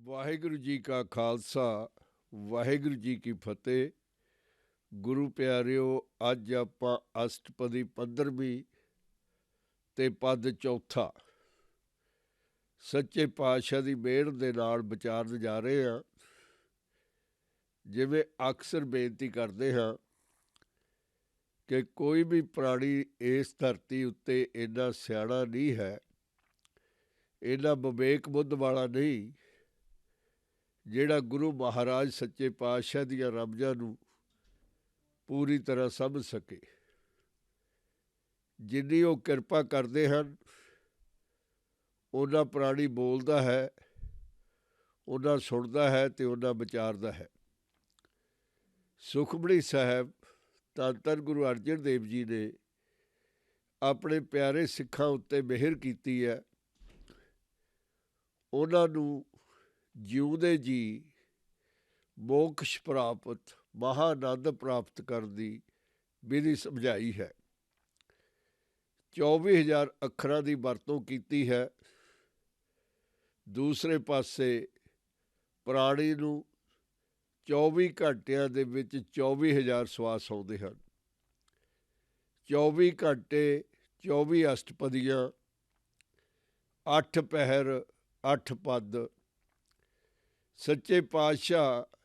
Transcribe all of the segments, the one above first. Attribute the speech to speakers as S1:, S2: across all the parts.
S1: ਵਾਹਿਗੁਰੂ ਜੀ ਕਾ ਖਾਲਸਾ ਵਾਹਿਗੁਰੂ ਜੀ ਕੀ ਫਤਿਹ। ਗੁਰੂ ਪਿਆਰਿਓ, ਅੱਜ ਆਪਾਂ ਅਸ਼ਟਪਦੀ 15ਵੀਂ ਤੇ ਪਦ ਚੌਥਾ ਸੱਚੇ ਪਾਤਸ਼ਾਹ ਦੀ ਮਿਹਰ ਦੇ ਨਾਲ ਵਿਚਾਰਨ ਜਾ ਰਹੇ ਹਾਂ। ਜਿਵੇਂ ਅਕਸਰ ਬੇਨਤੀ ਕਰਦੇ ਹਾਂ ਕਿ ਕੋਈ ਵੀ ਪ੍ਰਾਣੀ ਇਸ ਧਰਤੀ ਉੱਤੇ ਇੰਨਾ ਸਿਆਣਾ ਨਹੀਂ ਹੈ, ਇੰਨਾ ਵਿਵੇਕ ਬੁੱਧ ਵਾਲਾ ਨਹੀਂ, ਜਿਹੜਾ ਗੁਰੂ ਮਹਾਰਾਜ ਸੱਚੇ ਪਾਤਸ਼ਾਹ ਦੀਆਂ ਰਮਜ਼ਾਂ ਨੂੰ ਪੂਰੀ ਤਰ੍ਹਾਂ ਸਮਝ ਸਕੇ। ਜਿੰਨੀ ਉਹ ਕਿਰਪਾ ਕਰਦੇ ਹਨ, ਉਹਨਾਂ ਪ੍ਰਾਣੀ ਬੋਲਦਾ ਹੈ, ਉਹਨਾਂ ਸੁਣਦਾ ਹੈ ਅਤੇ ਉਹਨਾਂ ਵਿਚਾਰਦਾ ਹੈ। ਸੁਖਮਣੀ ਸਾਹਿਬ ਧੰਨ ਧੰਨ ਗੁਰੂ ਅਰਜਨ ਦੇਵ ਜੀ ਨੇ ਆਪਣੇ ਪਿਆਰੇ ਸਿੱਖਾਂ ਉੱਤੇ ਮਿਹਰ ਕੀਤੀ ਹੈ। ਉਹਨਾਂ ਨੂੰ ਜਿਉਂਦੇ ਜੀ ਮੋਕਸ਼ ਪ੍ਰਾਪਤ, ਮਹਾਨੰਦ ਪ੍ਰਾਪਤ ਕਰਨ ਦੀ ਵਿਧੀ ਸਮਝਾਈ ਹੈ। 24,000 ਅੱਖਰਾਂ ਦੀ ਵਰਤੋਂ ਕੀਤੀ ਹੈ। ਦੂਸਰੇ ਪਾਸੇ ਪ੍ਰਾਣੀ ਨੂੰ 24 ਘੰਟਿਆਂ ਦੇ ਵਿੱਚ 24,000 ਸਵਾਸ ਆਉਂਦੇ ਹਨ। 24 ਘੰਟੇ 24 ਅਸ਼ਟਪਦੀਆਂ, 8 ਪਹਿਰ 8 ਪਦ। ਸੱਚੇ ਪਾਤਸ਼ਾਹ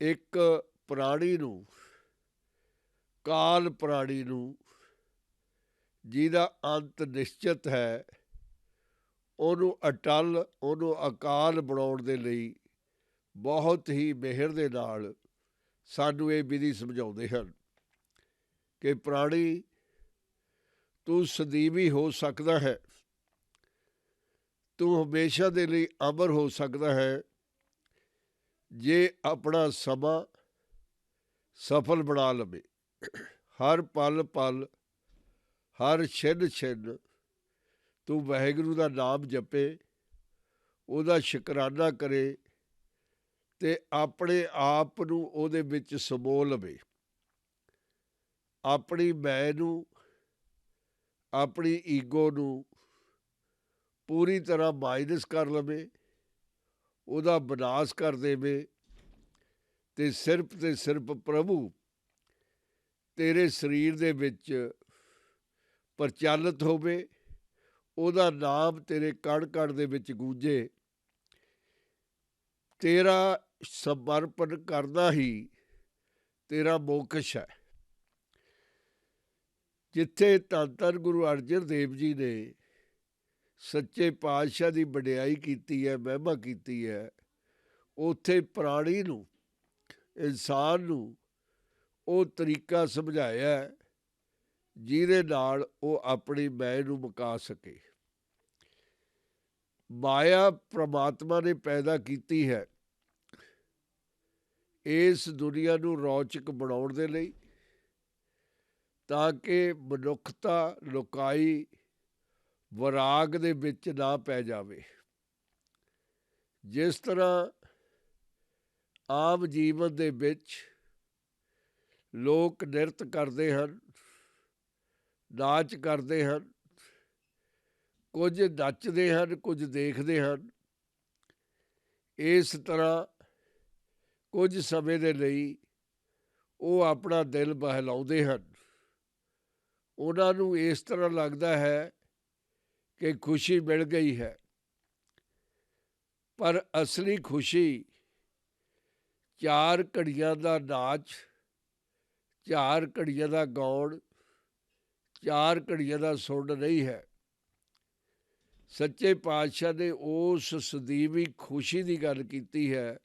S1: ਇੱਕ ਪ੍ਰਾਣੀ ਨੂੰ, ਕਾਲ ਪ੍ਰਾਣੀ ਨੂੰ, ਜਿਹਦਾ ਅੰਤ ਨਿਸ਼ਚਿਤ ਹੈ, ਉਹਨੂੰ ਅਟਲ, ਉਹਨੂੰ ਅਕਾਲ ਬਣਾਉਣ ਦੇ ਲਈ ਬਹੁਤ ਹੀ ਮਿਹਰ ਦੇ ਨਾਲ ਸਾਨੂੰ ਇਹ ਵਿਧੀ ਸਮਝਾਉਂਦੇ ਹਨ ਕਿ ਪ੍ਰਾਣੀ, ਤੂੰ ਸਦੀਵੀ ਹੋ ਸਕਦਾ ਹੈ, ਤੂੰ ਹਮੇਸ਼ਾ ਦੇ ਲਈ ਅਮਰ ਹੋ ਸਕਦਾ ਹੈ ਜੇ ਆਪਣਾ ਸਮਾਂ ਸਫਲ ਬਣਾ ਲਵੇ। ਹਰ ਪਲ ਪਲ, ਹਰ ਛਿਨ ਛਿਨ ਤੂੰ ਵਾਹਿਗੁਰੂ ਦਾ ਨਾਮ ਜਪੇ, ਉਹਦਾ ਸ਼ੁਕਰਾਨਾ ਕਰੇ ਅਤੇ ਆਪਣੇ ਆਪ ਨੂੰ ਉਹਦੇ ਵਿੱਚ ਸਮੋ ਲਵੇ। ਆਪਣੀ ਮੈਂ ਨੂੰ, ਆਪਣੀ ਈਗੋ ਨੂੰ ਪੂਰੀ ਤਰ੍ਹਾਂ ਮਾਈਨਸ ਕਰ ਲਵੇ, ਉਹਦਾ ਵਿਨਾਸ਼ ਕਰ ਦੇਵੇ ਅਤੇ ਸਿਰਫ ਪ੍ਰਭੂ ਤੇਰੇ ਸਰੀਰ ਦੇ ਵਿੱਚ ਪ੍ਰਚਲਿਤ ਹੋਵੇ, ਉਹਦਾ ਨਾਮ ਤੇਰੇ ਕਣ ਕਣ ਦੇ ਵਿੱਚ ਗੂੰਜੇ। ਤੇਰਾ ਸਮਰਪਣ ਕਰਨਾ ਹੀ ਤੇਰਾ ਮੋਕਸ਼ ਹੈ। ਜਿੱਥੇ ਧੰਨ ਧੰਨ ਗੁਰੂ ਅਰਜਨ ਦੇਵ ਜੀ ਨੇ ਸੱਚੇ ਪਾਤਸ਼ਾਹ ਦੀ ਵਡਿਆਈ ਕੀਤੀ ਹੈ, ਮਹਿਮਾ ਕੀਤੀ ਹੈ, ਉੱਥੇ ਪ੍ਰਾਣੀ ਨੂੰ, ਇਨਸਾਨ ਨੂੰ ਉਹ ਤਰੀਕਾ ਸਮਝਾਇਆ ਜਿਹਦੇ ਨਾਲ ਉਹ ਆਪਣੀ ਮੈਂ ਨੂੰ ਮੁਕਾ ਸਕੇ। ਮਾਇਆ ਪ੍ਰਮਾਤਮਾ ਨੇ ਪੈਦਾ ਕੀਤੀ ਹੈ ਇਸ ਦੁਨੀਆ ਨੂੰ ਰੌਚਕ ਬਣਾਉਣ ਦੇ ਲਈ, ਤਾਂ ਕਿ ਮਨੁੱਖਤਾ ਲੁਕਾਈ ਵਿਰਾਗ ਦੇ ਵਿੱਚ ਨਾ ਪੈ ਜਾਵੇ। ਜਿਸ ਤਰ੍ਹਾਂ ਆਮ ਜੀਵਨ ਦੇ ਵਿੱਚ ਲੋਕ ਨਿਰਤ ਕਰਦੇ ਹਨ, ਨਾਚ ਕਰਦੇ ਹਨ, ਕੁਝ ਨੱਚਦੇ ਹਨ, ਕੁਝ ਦੇਖਦੇ ਹਨ, ਇਸ ਤਰ੍ਹਾਂ ਕੁਝ ਸਮੇਂ ਦੇ ਲਈ ਉਹ ਆਪਣਾ ਦਿਲ ਬਹਿਲਾਉਂਦੇ ਹਨ। ਉਹਨਾਂ ਨੂੰ ਇਸ ਤਰ੍ਹਾਂ ਲੱਗਦਾ ਹੈ ਕਿ ਖੁਸ਼ੀ ਮਿਲ ਗਈ ਹੈ, ਪਰ ਅਸਲੀ ਖੁਸ਼ੀ 4 ਘੜੀਆਂ ਦਾ ਨਾਚ, 4 ਘੜੀਆਂ ਦਾ ਗਾਉਣ, 4 ਘੜੀਆਂ ਦਾ ਸੁਣ ਨਹੀਂ ਹੈ। ਸੱਚੇ ਪਾਤਸ਼ਾਹ ਨੇ ਉਸ ਸਦੀਵੀ ਖੁਸ਼ੀ ਦੀ ਗੱਲ ਕੀਤੀ ਹੈ,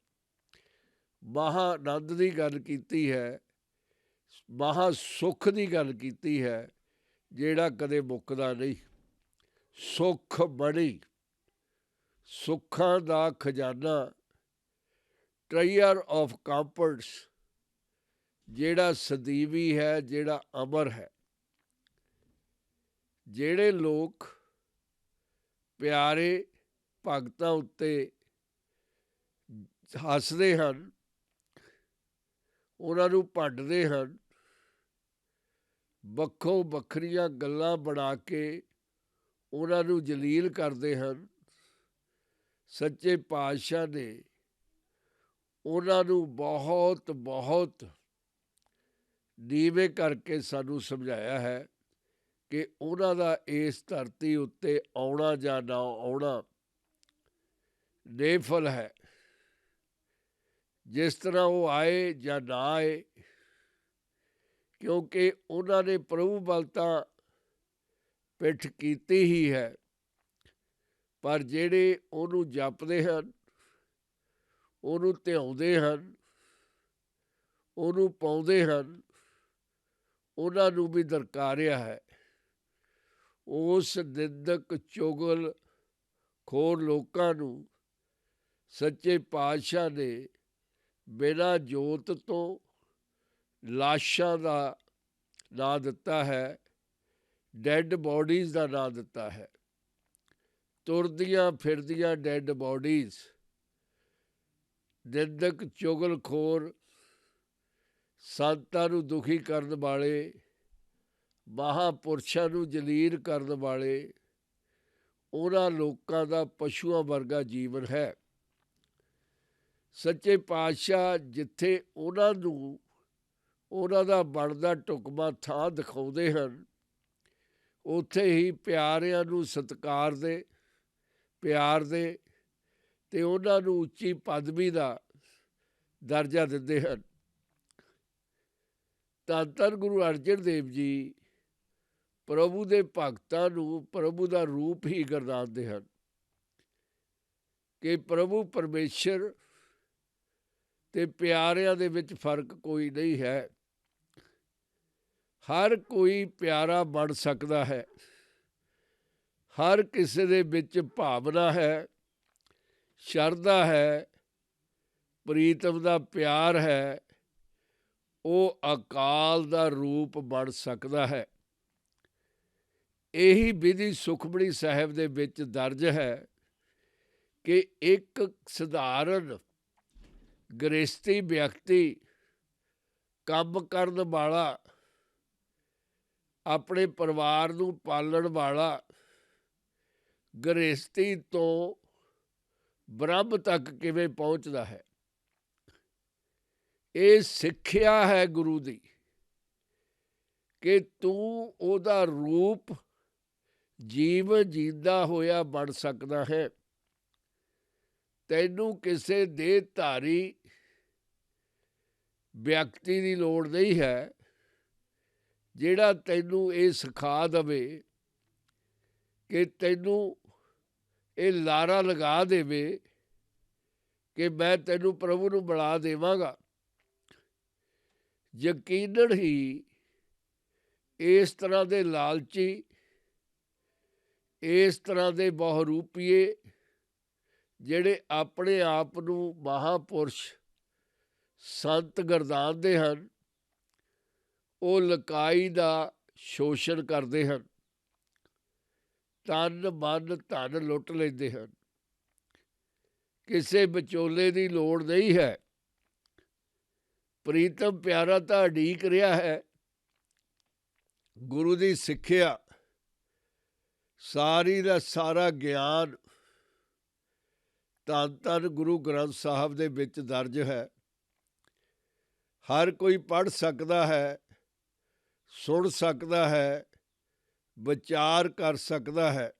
S1: ਮਹਾਨੰਦ ਦੀ ਗੱਲ ਕੀਤੀ ਹੈ, ਮਹਾ ਸੁੱਖ ਦੀ ਗੱਲ ਕੀਤੀ ਹੈ, ਜਿਹੜਾ ਕਦੇ ਮੁੱਕਦਾ ਨਹੀਂ। ਸੁੱਖ ਬੜੀ, ਸੁੱਖਾਂ ਦਾ ਖਜ਼ਾਨਾ, ਟ੍ਰੇਜਰ ਆਫ ਕੰਫਰਟਸ, ਜਿਹੜਾ ਸਦੀਵੀ ਹੈ, ਜਿਹੜਾ ਅਮਰ ਹੈ। ਜਿਹੜੇ ਲੋਕ ਪਿਆਰੇ ਭਗਤਾਂ ਉੱਤੇ ਹੱਸਦੇ ਹਨ, ਉਹਨਾਂ ਨੂੰ ਭੰਡਦੇ ਹਨ, ਵੱਖੋ ਵੱਖਰੀਆਂ ਗੱਲਾਂ ਬਣਾ ਕੇ ਉਹਨਾਂ ਨੂੰ ਜਲੀਲ ਕਰਦੇ ਹਨ, ਸੱਚੇ ਪਾਤਸ਼ਾਹ ਨੇ ਉਹਨਾਂ ਨੂੰ ਬਹੁਤ ਬਹੁਤ ਨੀਵੇਂ ਕਰਕੇ ਸਾਨੂੰ ਸਮਝਾਇਆ ਹੈ ਕਿ ਉਹਨਾਂ ਦਾ ਇਸ ਧਰਤੀ ਉੱਤੇ ਆਉਣਾ ਜਾਂ ਨਾ ਆਉਣਾ ਨੇਫਲ ਹੈ। ਜਿਸ ਤਰ੍ਹਾਂ ਉਹ ਆਏ ਜਾਂ ਨਾ ਆਏ, ਕਿਉਂਕਿ ਉਹਨਾਂ ਨੇ ਪ੍ਰਭੂ ਵੱਲ ਤਾਂ ਪਿੱਠ ਕੀਤੀ ਹੀ ਹੈ, ਪਰ ਜਿਹੜੇ ਉਹਨੂੰ ਜਪਦੇ ਹਨ, ਉਹਨੂੰ ਧਿਆਉਂਦੇ ਹਨ, ਉਹਨੂੰ ਪਾਉਂਦੇ ਹਨ, ਉਹਨਾਂ ਨੂੰ ਵੀ ਦਰਕਾਰਿਆ ਹੈ। ਉਸ ਨਿੰਦਕ ਚੁਗਲ ਖੋਰ ਲੋਕਾਂ ਨੂੰ ਸੱਚੇ ਪਾਤਸ਼ਾਹ ਨੇ ਬਿਨਾਂ ਜੋਤ ਤੋਂ ਲਾਸ਼ਾਂ ਦਾ ਨਾਂ ਦਿੱਤਾ ਹੈ, ਡੈੱਡ ਬੋਡੀਜ਼ ਦਾ ਨਾਂ ਦਿੱਤਾ ਹੈ। ਤੁਰਦੀਆਂ ਫਿਰਦੀਆਂ ਡੈੱਡ ਬੋਡੀਜ਼, ਨਿੰਦਕ ਚੁਗਲਖੋਰ, ਸੰਤਾਂ ਨੂੰ ਦੁਖੀ ਕਰਨ ਵਾਲੇ, ਮਹਾਂਪੁਰਸ਼ਾਂ ਨੂੰ ਜਲੀਲ ਕਰਨ ਵਾਲੇ, ਉਹਨਾਂ ਲੋਕਾਂ ਦਾ ਪਸ਼ੂਆਂ ਵਰਗਾ ਜੀਵਨ ਹੈ। ਸੱਚੇ ਪਾਤਸ਼ਾਹ ਜਿੱਥੇ ਉਹਨਾਂ ਨੂੰ ਉਹਨਾਂ ਦਾ ਬਣਦਾ ਢੁਕਵਾਂ ਥਾਂ ਦਿਖਾਉਂਦੇ ਹਨ, ਉੱਥੇ ਹੀ ਪਿਆਰਿਆਂ ਨੂੰ ਸਤਿਕਾਰ ਦੇ, ਪਿਆਰ ਦੇ ਅਤੇ ਉਹਨਾਂ ਨੂੰ ਉੱਚੀ ਪਦਵੀ ਦਾ ਦਰਜਾ ਦਿੰਦੇ ਹਨ। ਧੰਨ ਧੰਨ ਗੁਰੂ ਅਰਜਨ ਦੇਵ ਜੀ ਪ੍ਰਭੂ ਦੇ ਭਗਤਾਂ ਨੂੰ ਪ੍ਰਭੂ ਦਾ ਰੂਪ ਹੀ ਗਰਦਾਨਦੇ ਹਨ ਕਿ ਪ੍ਰਭੂ ਪਰਮੇਸ਼ਰ ਅਤੇ ਪਿਆਰਿਆਂ ਦੇ ਵਿੱਚ ਫਰਕ ਕੋਈ ਨਹੀਂ ਹੈ। ਹਰ ਕੋਈ ਪਿਆਰਾ ਬਣ ਸਕਦਾ ਹੈ। ਹਰ ਕਿਸੇ ਦੇ ਵਿੱਚ ਭਾਵਨਾ ਹੈ, ਸ਼ਰਧਾ ਹੈ, ਪ੍ਰੀਤਮ ਦਾ ਪਿਆਰ ਹੈ, ਉਹ ਅਕਾਲ ਦਾ ਰੂਪ ਬਣ ਸਕਦਾ ਹੈ। ਇਹੀ ਵਿਧੀ ਸੁਖਮਣੀ ਸਾਹਿਬ ਦੇ ਵਿੱਚ ਦਰਜ ਹੈ ਕਿ ਇੱਕ ਸਧਾਰਨ ਗ੍ਰਸਤੀ ਵਿਅਕਤੀ, ਕੰਮ ਕਰਨ ਵਾਲਾ, ਆਪਣੇ ਪਰਿਵਾਰ ਨੂੰ ਪਾਲਣ ਵਾਲਾ, ਗ੍ਰਸਤੀ ਤੋਂ ਬ੍ਰਹਮ ਤੱਕ ਕਿਵੇਂ ਪਹੁੰਚਦਾ ਹੈ। ਇਹ ਸਿੱਖਿਆ ਹੈ ਗੁਰੂ ਦੀ ਕਿ ਤੂੰ ਉਹਦਾ ਰੂਪ ਜੀਵਨ ਜੀਂਦਾ ਹੋਇਆ ਬਣ ਸਕਦਾ ਹੈ। ਤੈਨੂੰ ਕਿਸੇ ਦੇਹਧਾਰੀ ਵਿਅਕਤੀ ਦੀ ਲੋੜ ਨਹੀਂ ਹੈ ਜਿਹੜਾ ਤੈਨੂੰ ਇਹ ਸਿਖਾ ਦੇਵੇ, ਕਿ ਤੈਨੂੰ ਇਹ ਲਾਰਾ ਲਗਾ ਦੇਵੇ ਕਿ ਮੈਂ ਤੈਨੂੰ ਪ੍ਰਭੂ ਨੂੰ ਬੁਲਾ ਦੇਵਾਂਗਾ। ਯਕੀਨਨ ਹੀ ਇਸ ਤਰ੍ਹਾਂ ਦੇ ਲਾਲਚੀ, ਇਸ ਤਰ੍ਹਾਂ ਦੇ ਬਹੁਰੂਪੀਏ ਜਿਹੜੇ ਆਪਣੇ ਆਪ ਨੂੰ ਮਹਾਂਪੁਰਸ਼ ਸੰਤ ਗਰਦਾਨਦੇ ਹਨ, ਉਹ ਲਕਾਈ ਦਾ ਸ਼ੋਸ਼ਣ ਕਰਦੇ ਹਨ, ਤਨ ਮਨ ਧਨ ਲੁੱਟ ਲੈਂਦੇ ਹਨ। ਕਿਸੇ ਵਿਚੋਲੇ ਦੀ ਲੋੜ ਨਹੀਂ ਹੈ। ਪ੍ਰੀਤਮ ਪਿਆਰਾ ਤਾਂ ਉਡੀਕ ਰਿਹਾ ਹੈ। ਗੁਰੂ ਦੀ ਸਿੱਖਿਆ, ਸਾਰੀ ਦਾ ਸਾਰਾ ਗਿਆਨ ਧੰਨ ਧੰਨ ਗੁਰੂ ਗ੍ਰੰਥ ਸਾਹਿਬ ਦੇ ਵਿੱਚ ਦਰਜ ਹੈ। ਹਰ ਕੋਈ ਪੜ੍ਹ ਸਕਦਾ ਹੈ, ਸੁਣ ਸਕਦਾ ਹੈ, ਵਿਚਾਰ ਕਰ ਸਕਦਾ ਹੈ।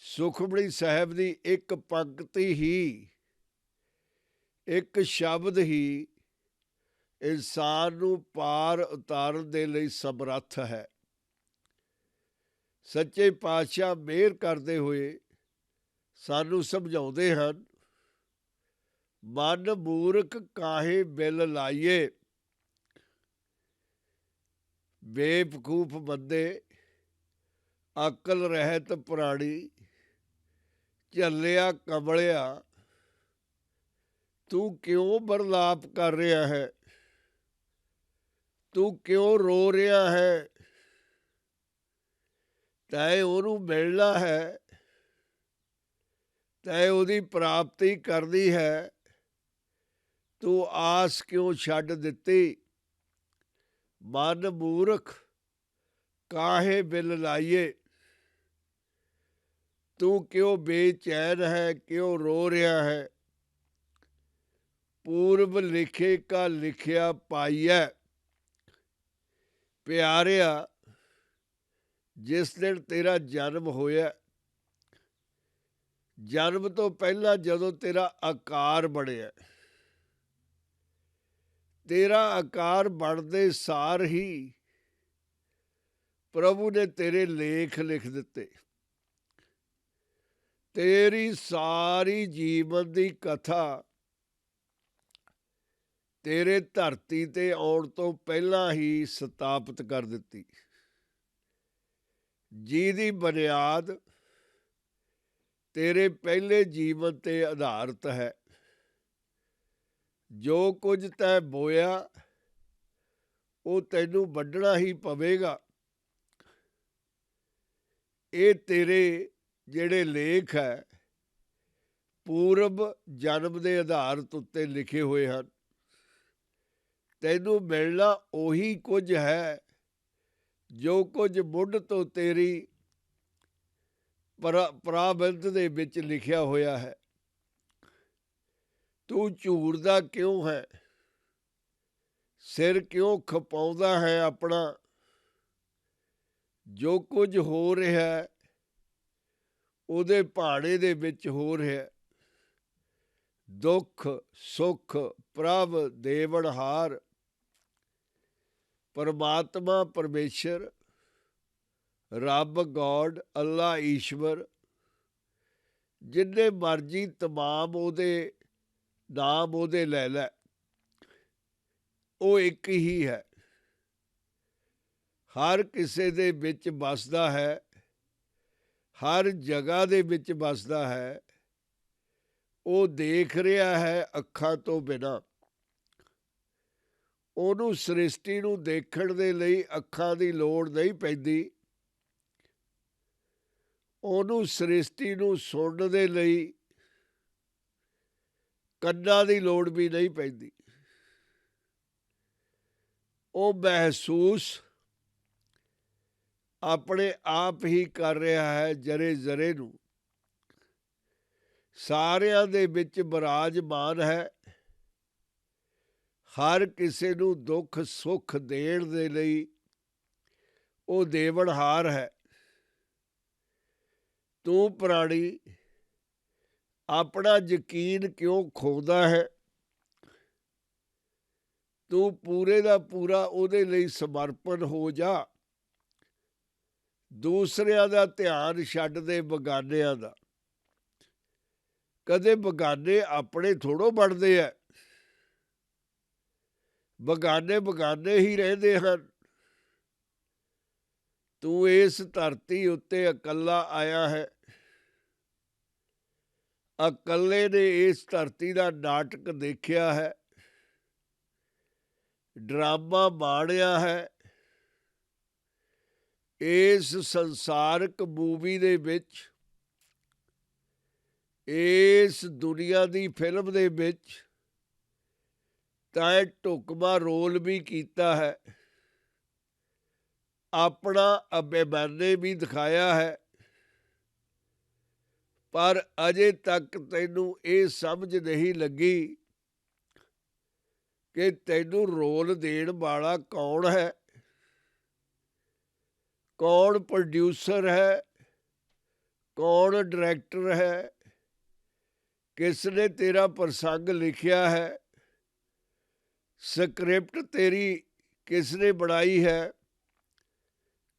S1: ਸੁਖਮਣੀ ਸਾਹਿਬ ਦੀ ਇੱਕ ਪੰਕਤੀ ਹੀ, ਇੱਕ ਸ਼ਬਦ ਹੀ ਇਨਸਾਨ ਨੂੰ ਪਾਰ ਉਤਾਰਨ ਦੇ ਲਈ ਸਮਰੱਥ ਹੈ। ਸੱਚੇ ਪਾਤਸ਼ਾਹ ਮਿਹਰ ਕਰਦੇ ਹੋਏ ਸਾਨੂੰ ਸਮਝਾਉਂਦੇ ਹਨ, ਮਨ ਮੂਰਖ ਕਾਹੇ ਬਿਲ ਲਾਈਏ, ਬੇਵਕੂਫ ਬੰਦੇ ਅਕਲ ਰਹਿਤ ਪੁਰਾਣੀ, ਝੱਲਿਆ ਕਮਲਿਆ ਤੂੰ ਕਿਉਂ ਬਰਲਾਪ ਕਰ ਰਿਹਾ ਹੈ, ਤੂੰ ਕਿਉਂ ਰੋ ਰਿਹਾ ਹੈ। ਤੈਂ ਉਹਨੂੰ ਮਿਲਣਾ ਹੈ, ਤੈਂ ਉਹਦੀ ਪ੍ਰਾਪਤੀ ਕਰਨੀ ਹੈ, ਤੂੰ ਆਸ ਕਿਉਂ ਛੱਡ ਦਿੱਤੀ। ਮਨ ਮੂਰਖ ਕਾਹੇ ਬਿਲ ਲਾਈਏ, ਤੂੰ ਕਿਉਂ ਬੇਚੈਨ ਹੈ, ਕਿਉਂ ਰੋ ਰਿਹਾ ਹੈ। ਪੂਰਬ ਲਿਖੇ ਕਾ ਲਿਖਿਆ ਪਾਈਐ, ਪਿਆਰਿਆ ਜਿਸ ਦਿਨ ਤੇਰਾ ਜਨਮ ਹੋਇਆ, ਜਨਮ ਤੋਂ ਪਹਿਲਾਂ ਜਦੋਂ ਤੇਰਾ ਆਕਾਰ ਬਣਿਆ, ਤੇਰਾ ਆਕਾਰ ਬਣਦੇ ਸਾਰ ਹੀ ਪ੍ਰਭੂ ਨੇ ਤੇਰੇ ਲੇਖ ਲਿਖ ਦਿੱਤੇ। ਤੇਰੀ ਸਾਰੀ ਜੀਵਨ ਦੀ ਕਥਾ ਤੇਰੇ ਧਰਤੀ ਤੇ ਆਉਣ ਤੋਂ ਪਹਿਲਾਂ ਹੀ ਸਥਾਪਿਤ ਕਰ ਦਿੱਤੀ, ਜਿਹਦੀ ਬੁਨਿਆਦ ਤੇਰੇ ਪਹਿਲੇ ਜੀਵਨ ਤੇ ਆਧਾਰਿਤ ਹੈ। ਜੋ ਕੁਝ ਤੈਂ ਬੋਇਆ ਉਹ ਤੈਨੂੰ ਵੱਢਣਾ ਹੀ ਪਵੇਗਾ। ਇਹ ਤੇਰੇ ਜਿਹੜੇ ਲੇਖ ਹੈ ਪੂਰਬ ਜਨਮ ਦੇ ਆਧਾਰਿਤ ਉੱਤੇ ਲਿਖੇ ਹੋਏ ਹਨ। ਤੈਨੂੰ ਮਿਲਣਾ ਉਹੀ ਕੁਝ ਹੈ ਜੋ ਕੁਝ ਮੁੱਢ ਤੋਂ ਤੇਰੀ ਪ੍ਰਾਬੰਧ ਦੇ ਵਿੱਚ ਲਿਖਿਆ ਹੋਇਆ ਹੈ। ਤੂੰ ਝੂਰਦਾ ਕਿਉਂ ਹੈ, ਸਿਰ ਕਿਉਂ ਖਪਾਉਂਦਾ ਹੈ ਆਪਣਾ। ਜੋ ਕੁਝ ਹੋ ਰਿਹਾ ਉਹਦੇ ਭਾੜੇ ਦੇ ਵਿੱਚ ਹੋ ਰਿਹਾ। ਦੁੱਖ ਸੁੱਖ ਪ੍ਰਭ ਦੇਵਨਹਾਰ, ਪਰਮਾਤਮਾ ਪਰਮੇਸ਼ਰ, ਰੱਬ ਗੋਡ ਅੱਲਾ ਈਸ਼ਵਰ, ਜਿੰਨੇ ਮਰਜ਼ੀ ਤਮਾਮ ਉਹਦੇ ਨਾਮ ਉਹਦੇ ਲੈ ਲੈ, ਉਹ ਇੱਕ ਹੀ ਹੈ। ਹਰ ਕਿਸੇ ਦੇ ਵਿੱਚ ਵੱਸਦਾ ਹੈ, ਹਰ ਜਗ੍ਹਾ ਦੇ ਵਿੱਚ ਵੱਸਦਾ ਹੈ। ਉਹ ਦੇਖ ਰਿਹਾ ਹੈ ਅੱਖਾਂ ਤੋਂ ਬਿਨਾਂ। ਉਹਨੂੰ ਸ੍ਰਿਸ਼ਟੀ ਨੂੰ ਦੇਖਣ ਦੇ ਲਈ ਅੱਖਾਂ ਦੀ ਲੋੜ ਨਹੀਂ ਪੈਂਦੀ। ਉਹਨੂੰ ਸ੍ਰਿਸ਼ਟੀ ਨੂੰ ਸੁਣਨ ਦੇ ਲਈ ਕੰਨਾਂ ਦੀ ਲੋੜ ਵੀ ਨਹੀਂ ਪੈਂਦੀ। ਉਹ ਮਹਿਸੂਸ ਆਪਣੇ ਆਪ ਹੀ ਕਰ ਰਿਹਾ ਹੈ ਜਰੇ ਜਰੇ ਨੂੰ। ਸਾਰਿਆਂ ਦੇ ਵਿੱਚ ਬਿਰਾਜਮਾਨ ਹੈ। ਹਰ ਕਿਸੇ ਨੂੰ ਦੁੱਖ ਸੁੱਖ ਦੇਣ ਦੇ ਲਈ ਉਹ ਦੇਵਨਹਾਰ ਹੈ। ਤੂੰ ਪ੍ਰਾਣੀ ਆਪਣਾ ਯਕੀਨ ਕਿਉਂ ਖੋਦਾ ਹੈ। ਤੂੰ ਪੂਰੇ ਦਾ ਪੂਰਾ ਉਹਦੇ ਲਈ ਸਮਰਪਣ ਹੋ ਜਾ। ਦੂਸਰਿਆਂ ਦਾ ਧਿਆਨ ਛੱਡ ਦੇ, ਬਗਾਨਿਆਂ ਦਾ। ਕਦੇ ਬਗਾਨੇ ਆਪਣੇ ਥੋੜ੍ਹੋ ਬਣਦੇ ਆ, ਬਗਾਨੇ ਬਗਾਨੇ ਹੀ ਰਹਿੰਦੇ ਹਨ। ਤੂੰ ਇਸ ਧਰਤੀ ਉੱਤੇ ਇਕੱਲਾ ਆਇਆ ਹੈ। ਇਕੱਲੇ ਨੇ ਇਸ ਧਰਤੀ ਦਾ ਨਾਟਕ ਦੇਖਿਆ ਹੈ, ਡਰਾਮਾ ਮਾਣਿਆ ਹੈ। ਇਸ ਸੰਸਾਰਕ ਮੂਵੀ ਦੇ ਵਿੱਚ, ਇਸ ਦੁਨੀਆ ਦੀ ਫਿਲਮ ਦੇ ਵਿੱਚ ਤੈਂ ਢੁਕਵਾਂ ਰੋਲ ਵੀ ਕੀਤਾ ਹੈ, ਆਪਣਾ ਅਭਿਮਾਨੇ ਵੀ ਦਿਖਾਇਆ ਹੈ। ਪਰ ਅਜੇ ਤੱਕ ਤੈਨੂੰ ਇਹ ਸਮਝ ਨਹੀਂ ਲੱਗੀ ਕਿ ਤੈਨੂੰ ਰੋਲ ਦੇਣ ਵਾਲਾ ਕੌਣ ਹੈ, ਕੌਣ ਪ੍ਰੋਡਿਊਸਰ ਹੈ, ਕੌਣ ਡਾਇਰੈਕਟਰ ਹੈ, ਕਿਸ ਨੇ ਤੇਰਾ ਪ੍ਰਸੰਗ ਲਿਖਿਆ ਹੈ, ਸਕ੍ਰਿਪਟ ਤੇਰੀ ਕਿਸ ਨੇ ਬਣਾਈ ਹੈ।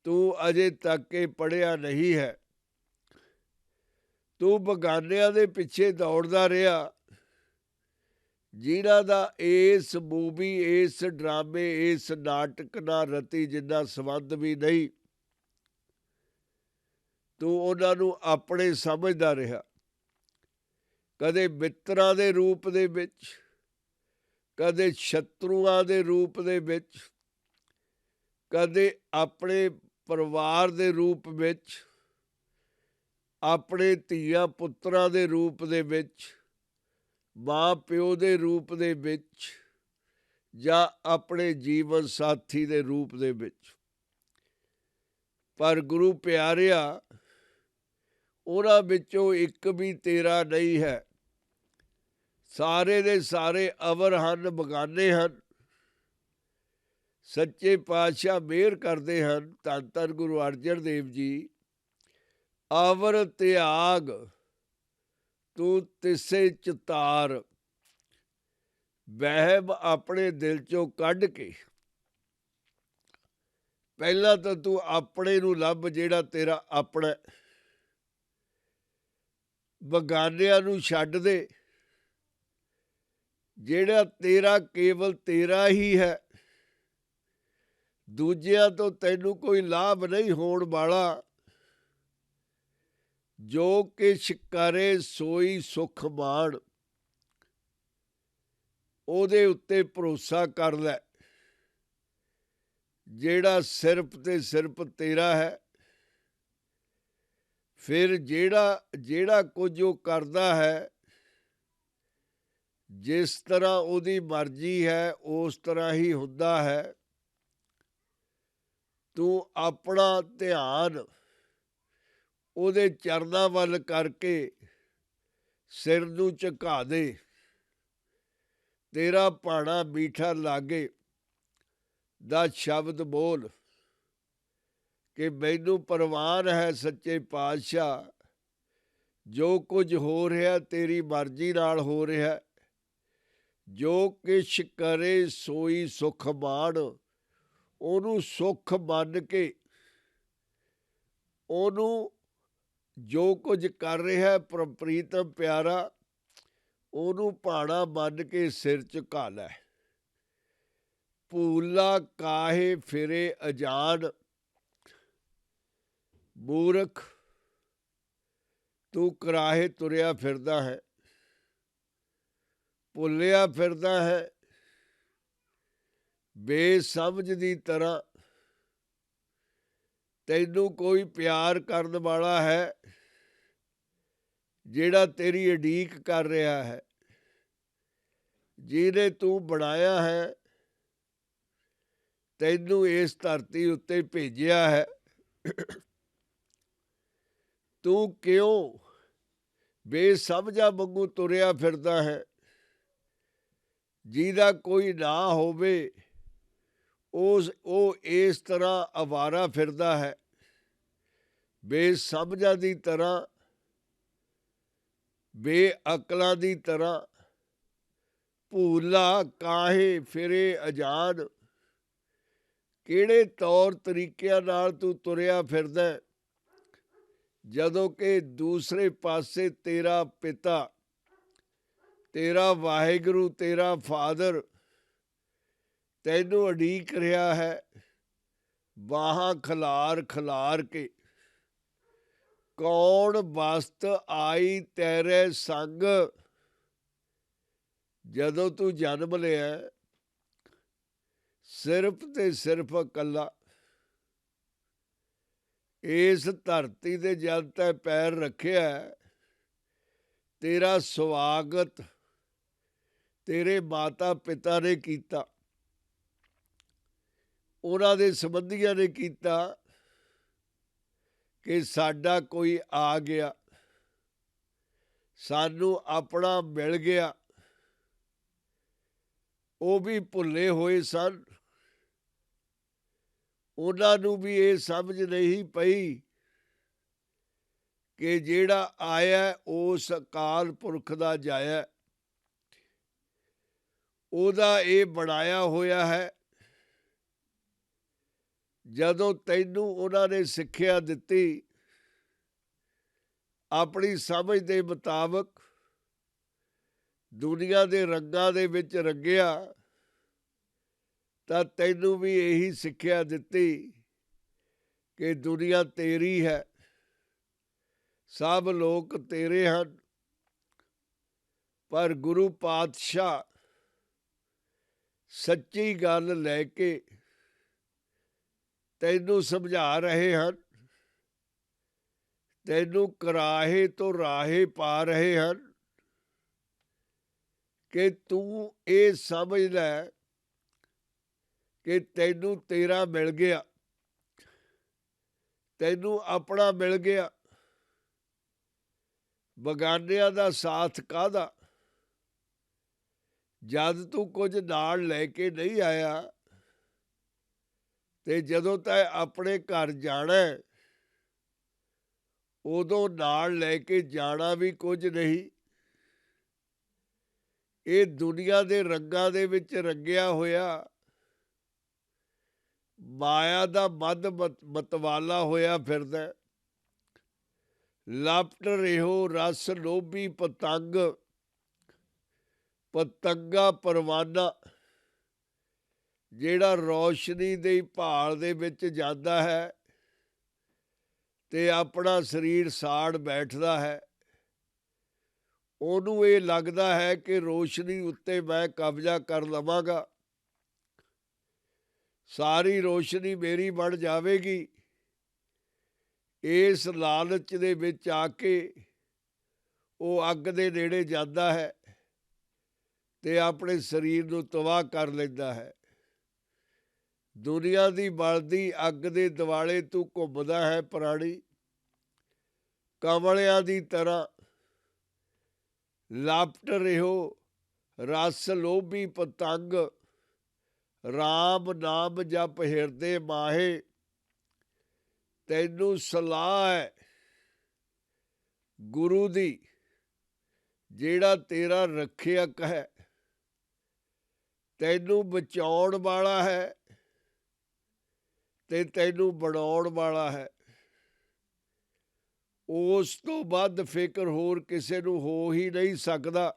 S1: ਤੂੰ ਅਜੇ ਤੱਕ ਇਹ ਪੜ੍ਹਿਆ ਨਹੀਂ ਹੈ। ਤੂੰ ਬਗਾਨਿਆਂ ਦੇ ਪਿੱਛੇ ਦੌੜਦਾ ਰਿਹਾ, ਜਿਨ੍ਹਾਂ ਦਾ ਇਸ ਮੂਵੀ, ਇਸ ਡਰਾਮੇ, ਇਸ ਨਾਟਕ ਨਾਲ ਰਤੀ ਜਿੰਨਾ ਸੰਬੰਧ ਵੀ ਨਹੀਂ। ਤੂੰ ਉਹਨਾਂ ਨੂੰ ਆਪਣੇ ਸਮਝਦਾ ਰਿਹਾ, ਕਦੇ ਮਿੱਤਰਾਂ ਦੇ ਰੂਪ ਦੇ ਵਿੱਚ, ਕਦੇ ਸ਼ਤਰੂਆਂ ਦੇ ਰੂਪ ਦੇ ਵਿੱਚ, ਕਦੇ ਆਪਣੇ ਪਰਿਵਾਰ ਦੇ ਰੂਪ ਵਿੱਚ, ਆਪਣੇ ਧੀਆਂ ਪੁੱਤਰਾਂ ਦੇ ਰੂਪ ਦੇ ਵਿੱਚ, ਮਾਂ ਪਿਓ ਦੇ ਰੂਪ ਦੇ ਵਿੱਚ, ਜਾਂ ਆਪਣੇ ਜੀਵਨ ਸਾਥੀ ਦੇ ਰੂਪ ਦੇ ਵਿੱਚ। ਪਰ ਗੁਰੂ ਪਿਆਰਿਆ, ਉਹਨਾਂ ਵਿੱਚੋਂ ਇੱਕ ਵੀ ਤੇਰਾ ਨਹੀਂ ਹੈ। ਸਾਰੇ ਦੇ ਸਾਰੇ ਅਵਰ ਹਨ, ਬਗਾਨੇ ਹਨ। ਸੱਚੇ ਪਾਤਸ਼ਾਹ ਮਿਹਰ ਕਰਦੇ ਹਨ, ਧੰਨ ਧੰਨ ਗੁਰੂ ਅਰਜਨ ਦੇਵ ਜੀ। ਅਵਰ ਤਿਆਗ ਤੂੰ ਤਿਸੇ ਚਿਤਾਰ, ਵਹਿਮ ਆਪਣੇ ਦਿਲ ਚੋਂ ਕੱਢ ਕੇ ਪਹਿਲਾਂ ਤਾਂ ਤੂੰ ਆਪਣੇ ਨੂੰ ਲੱਭ, ਜਿਹੜਾ ਤੇਰਾ ਆਪਣਾ। ਬਗਾਨਿਆਂ ਨੂੰ ਛੱਡ ਦੇ, ਜਿਹੜਾ ਤੇਰਾ ਕੇਵਲ ਤੇਰਾ ਹੀ ਹੈ। ਦੂਜਿਆਂ ਤੋਂ ਤੈਨੂੰ ਕੋਈ ਲਾਭ ਨਹੀਂ ਹੋਣ ਵਾਲਾ। ਜੋ ਕਿਛ ਕਰੇ ਸੋਈ ਸੁਖ ਮਾਣ, ਉਹਦੇ ਉੱਤੇ ਭਰੋਸਾ ਕਰ ਲੈ। ਜਿਹੜਾ ਸਿਰਫ ਤੇ ਸਿਰਫ ਤੇਰਾ ਹੈ। ਫਿਰ ਜਿਹੜਾ ਕੁਝ ਉਹ ਕਰਦਾ ਹੈ, ਜਿਸ ਤਰ੍ਹਾਂ ਉਹਦੀ ਮਰਜ਼ੀ ਹੈ ਉਸ ਤਰ੍ਹਾਂ ਹੀ ਹੁੰਦਾ ਹੈ। ਤੂੰ ਆਪਣਾ ਧਿਆਨ ਉਹਦੇ ਚਰਨਾਂ ਵੱਲ ਕਰਕੇ ਸਿਰ ਨੂੰ ਝੁਕਾ ਦੇ। ਤੇਰਾ ਭਾਣਾ ਮੀਠਾ ਲਾਗੇ ਦਾ ਸ਼ਬਦ ਬੋਲ ਕਿ ਮੈਨੂੰ ਪ੍ਰਵਾਨ ਹੈ ਸੱਚੇ ਪਾਤਸ਼ਾਹ, ਜੋ ਕੁਝ ਹੋ ਰਿਹਾ ਤੇਰੀ ਮਰਜ਼ੀ ਨਾਲ ਹੋ ਰਿਹਾ। ਜੋ ਕਿਛ ਕਰੇ ਸੋਈ ਸੁਖ ਮਾਣ, ਉਹਨੂੰ ਸੁੱਖ ਮੰਨ ਕੇ, ਉਹਨੂੰ ਜੋ ਕੁਝ ਕਰ ਰਿਹਾ ਪ੍ਰੀਤਮ ਪਿਆਰਾ, ਉਹਨੂੰ ਭਾਣਾ ਮੰਨ ਕੇ ਸਿਰ ਝੁਕਾ ਲੈ। ਭੂਲਾ ਕਾਹੇ ਫਿਰੇ ਅਜਾਨ, ਮੂਰਖ ਤੂੰ ਕਰਾਹੇ ਤੁਰਿਆ ਫਿਰਦਾ ਹੈ, ਭੁੱਲਿਆ ਫਿਰਦਾ ਹੈ। ਬੇਸਮਝ ਦੀ ਤਰ੍ਹਾਂ ਤੈਨੂੰ ਕੋਈ ਪਿਆਰ ਕਰਨ ਵਾਲਾ ਹੈ, ਜਿਹੜਾ ਤੇਰੀ ਉਡੀਕ ਕਰ ਰਿਹਾ ਹੈ, ਜਿਹਨੇ ਤੂੰ ਬਣਾਇਆ ਹੈ, ਤੈਨੂੰ ਇਸ ਧਰਤੀ ਉੱਤੇ ਭੇਜਿਆ ਹੈ। ਤੂੰ ਕਿਉਂ ਬੇਸਮਝਾ ਵਾਂਗੂ ਤੁਰਿਆ ਫਿਰਦਾ ਹੈ? ਜਿਹਦਾ ਕੋਈ ਨਾ ਹੋਵੇ ਉਹ ਇਸ ਤਰ੍ਹਾਂ ਅਵਾਰਾ ਫਿਰਦਾ ਹੈ, ਬੇਸਮਝਾਂ ਦੀ ਤਰ੍ਹਾਂ, ਬੇਅਕਲਾਂ ਦੀ ਤਰ੍ਹਾਂ। ਭੂਲਾ ਕਾਹੇ ਫਿਰੇ ਅਜਾਨ, ਕਿਹੜੇ ਤੌਰ ਤਰੀਕਿਆਂ ਨਾਲ ਤੂੰ ਤੁਰਿਆ ਫਿਰਦਾ, ਜਦੋਂ ਕਿ ਦੂਸਰੇ ਪਾਸੇ ਤੇਰਾ ਪਿਤਾ, ਤੇਰਾ ਵਾਹਿਗੁਰੂ, ਤੇਰਾ ਫਾਦਰ ਤੈਨੂੰ ਉਡੀਕ ਰਿਹਾ ਹੈ, ਬਾਹਾਂ ਖਿਲਾਰ ਖਿਲਾਰ ਕੇ। ਕੌਣ ਵਸਤ ਆਈ ਤੇਰੇ ਸੰਗ, ਜਦੋਂ ਤੂੰ ਜਨਮ ਲਿਆ ਸਿਰਫ ਤੇ ਸਿਰਫ ਇਕੱਲਾ। ਇਸ ਧਰਤੀ ਦੇ ਜਦ ਤੈਂ ਪੈਰ ਰੱਖਿਆ, ਤੇਰਾ ਸਵਾਗਤ ਤੇਰੇ ਮਾਤਾ ਪਿਤਾ ਨੇ ਕੀਤਾ, ਉਹਨਾਂ ਦੇ ਸੰਬੰਧੀਆਂ ਨੇ ਕੀਤਾ ਕਿ ਸਾਡਾ ਕੋਈ ਆ ਗਿਆ, ਸਾਨੂੰ ਆਪਣਾ ਮਿਲ ਗਿਆ। ਉਹ ਵੀ ਭੁੱਲੇ ਹੋਏ ਸਨ, ਉਹਨਾਂ ਨੂੰ ਵੀ ਇਹ ਸਮਝ ਨਹੀਂ ਪਈ ਕਿ ਜਿਹੜਾ ਆਇਆ ਉਸ ਅਕਾਲ ਪੁਰਖ ਦਾ ਜਾਇਆ, ਉਹਦਾ ਇਹ ਬਣਾਇਆ ਹੋਇਆ ਹੈ। ਜਦੋਂ ਤੈਨੂੰ ਉਹਨਾਂ ਨੇ ਸਿੱਖਿਆ ਦਿੱਤੀ, ਆਪਣੀ ਸਮਝ ਦੇ ਮੁਤਾਬਕ ਦੁਨੀਆ ਦੇ ਰੰਗਾਂ ਦੇ ਵਿੱਚ ਰੰਗਿਆ, ਤਾਂ ਤੈਨੂੰ ਵੀ ਇਹੀ ਸਿੱਖਿਆ ਦਿੱਤੀ ਕਿ ਦੁਨੀਆ ਤੇਰੀ ਹੈ, ਸਭ ਲੋਕ ਤੇਰੇ ਹਨ। ਪਰ ਗੁਰੂ ਪਾਤਸ਼ਾਹ ਸੱਚੀ ਗੱਲ ਲੈ ਕੇ ਤੈਨੂੰ ਸਮਝਾ ਰਹੇ ਹਨ, ਤੈਨੂੰ ਕਰਾਹੇ ਤੋਂ ਰਾਹੇ ਪਾ ਰਹੇ ਹਨ ਕਿ ਤੂੰ ਇਹ ਸਮਝ ਲੈ ਕਿ ਤੈਨੂੰ ਤੇਰਾ ਮਿਲ ਗਿਆ, ਤੈਨੂੰ ਆਪਣਾ ਮਿਲ ਗਿਆ। ਬਗਾਨਿਆਂ ਦਾ ਸਾਥ ਕਾਹਦਾ, ਜਦ ਤੂੰ ਕੁਝ ਨਾਲ ਲੈ ਕੇ ਨਹੀਂ ਆਇਆ ਤੇ ਜਦੋਂ ਤੈਂ ਆਪਣੇ ਘਰ ਜਾਣਾ ਉਦੋਂ ਨਾਲ ਲੈ ਕੇ ਜਾਣਾ ਵੀ ਕੁਝ ਨਹੀਂ। ਇਹ ਦੁਨੀਆ ਦੇ ਰੰਗਾਂ ਦੇ ਵਿੱਚ ਰੰਗਿਆ ਹੋਇਆ ਮਾਇਆ ਦਾ ਮੱਧ ਮਤਵਾਲਾ ਹੋਇਆ ਫਿਰਦਾ। ਲਪਟ ਰਿਹੋ ਰਸ ਲੋਭੀ ਪਤੰਗ, ਪਤੰਗਾ ਪਰਵਾਨਾ, ਜਿਹੜਾ ਰੌਸ਼ਨੀ ਦੀ ਭਾਲ ਦੇ ਵਿੱਚ ਜਾਂਦਾ ਹੈ ਤੇ ਆਪਣਾ ਸਰੀਰ ਸਾੜ ਬੈਠਦਾ ਹੈ। ਉਹਨੂੰ ਇਹ ਲੱਗਦਾ ਹੈ ਕਿ ਰੋਸ਼ਨੀ ਉੱਤੇ ਮੈਂ ਕਬਜ਼ਾ ਕਰ ਲਵਾਂਗਾ, ਸਾਰੀ ਰੋਸ਼ਨੀ ਮੇਰੀ ਬਣ ਜਾਵੇਗੀ। ਇਸ ਲਾਲਚ ਦੇ ਵਿੱਚ ਆ ਕੇ ਉਹ ਅੱਗ ਦੇ ਨੇੜੇ ਜਾਂਦਾ ਹੈ ਤੇ ਆਪਣੇ ਸਰੀਰ ਨੂੰ ਤਬਾਹ ਕਰ ਲੈਂਦਾ ਹੈ। ਦੁਨੀਆ ਦੀ ਬਲਦੀ ਅੱਗ ਦੇ ਦੁਆਲੇ ਤੂੰ ਘੁੰਮਦਾ ਹੈ ਪ੍ਰਾਣੀ, ਕਮਲਿਆਂ ਦੀ ਤਰ੍ਹਾਂ। ਲਪਟ ਰਿਹੋ ਰਸ ਲੋਭੀ ਪਤੰਗ, ਰਾਮ ਨਾਮ ਜਪ ਹਿਰਦੇ ਮਾਹੇ। ਤੈਨੂੰ ਸਲਾਹ ਹੈ ਗੁਰੂ ਦੀ, ਜਿਹੜਾ ਤੇਰਾ ਰੱਖਿਅਕ ਹੈ, ਤੈਨੂੰ ਬਚਾਉਣ ਵਾਲਾ ਹੈ ਤੇ ਤੈਨੂੰ ਬਣਾਉਣ ਵਾਲਾ ਹੈ। ਉਸ ਤੋਂ ਵੱਧ ਫਿਕਰ ਹੋਰ ਕਿਸੇ ਨੂੰ ਹੋ ਹੀ ਨਹੀਂ ਸਕਦਾ।